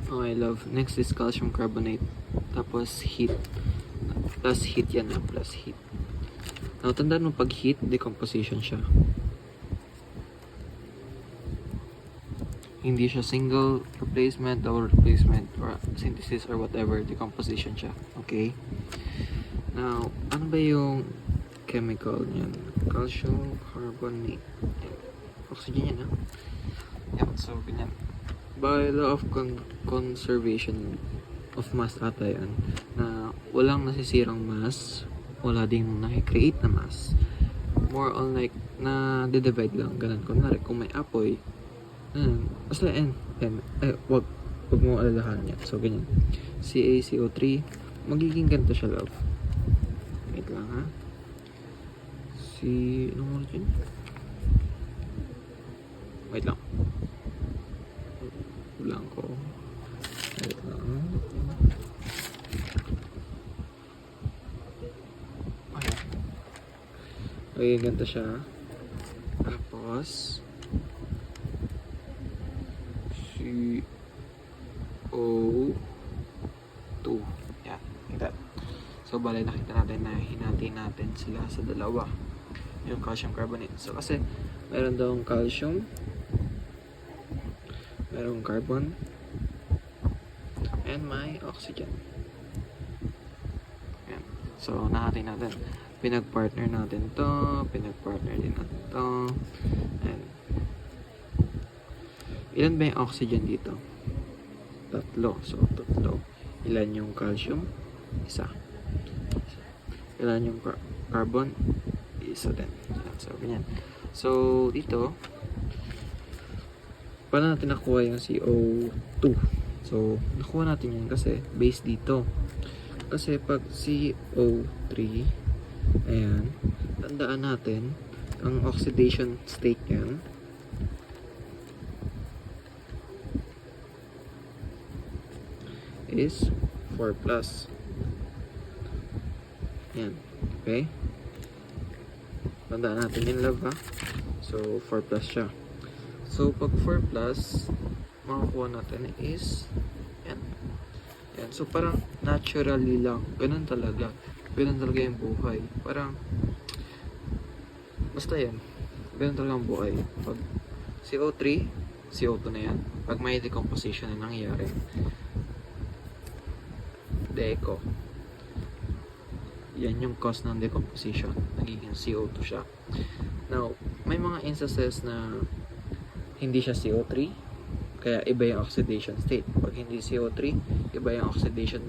Okay, love. Next is calcium carbonate. Tapos heat. Plus heat yan na. Plus heat. Now, tandaan mo pag heat, decomposition siya. Hindi siya single replacement, double replacement, or synthesis or whatever. Decomposition siya. Okay? Now, ano ba yung chemical niyan? Calcium carbonate. Oxygen yan, ha? Yeah, so, ganyan. By law of conservation of mass ata yan, na walang nasisirang mass, wala ding nakikreate na mass. More on like, na divide lang, ganun. Kunwari, kung may apoy, basta wag mo alalahan yan. So, ganyan. CaCO3, magiging ganito siya, love. Wait lang, ha? Anong ulit yun? Wait lang. Blanco. Wait lang. Okay, ganito siya. Tapos, CO2. Yan, like that. So, bale, nakita natin na hinati natin sila sa dalawa. Yung calcium carbonate. So, kasi, meron daw calcium, merong carbon, and may oxygen. Yan. So, nahati natin. Pinag-partner natin to, pinag-partner din natin to, and ilan ba yung oxygen dito? Tatlo. So, tatlo. Ilan yung calcium? Isa. Ilan yung carbon? Isa din. So, ganyan. So, dito, paano natin nakuha yung CO2? So, nakuha natin yan kasi base dito. Kasi pag CO3, ayan, tandaan natin, ang oxidation state yan, is 4+. Yan. Okay? Tandaan natin yung love, ha? So, 4+ siya. So, pag 4+, makakuha natin is yan. Yan. So, parang naturally lang. Ganun talaga. Ganun talaga yung buhay. Parang, basta yan. Ganun talaga ang buhay. Pag CO3, CO2 na yan. Pag may decomposition na nangyayari, deco. Yan yung cause ng decomposition. Nagiging CO2 siya. Now, may mga instances na hindi siya CO3, kaya iba yung oxidation state. Pag hindi CO3, iba yung oxidation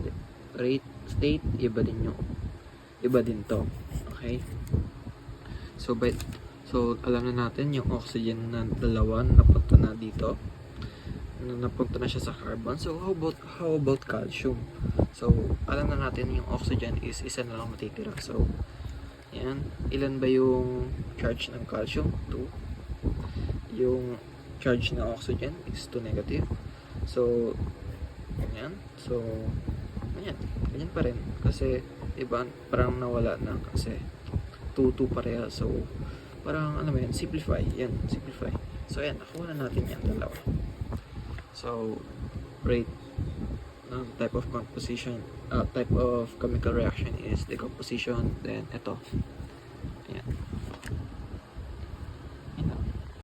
rate state, iba din to. Okay? So, alam na natin yung oxygen na dalawa napunta na dito. Napunta na siya sa carbon. So, how about calcium? So, alam na natin yung oxygen is isa na lang matitira. So, yan. Ilan ba yung charge ng calcium? 2. Yung charge ng oxygen is 2 negative. So, yan. So, yan. Ganyan pa rin. Kasi, iba, parang nawala na. Kasi, 2 pareha. So, parang, ano mo yan, simplify. Yan, simplify. So, yan. Nakuha na natin yan dalawa. So, rate ng type of composition, type of chemical reaction is decomposition. Then, ito.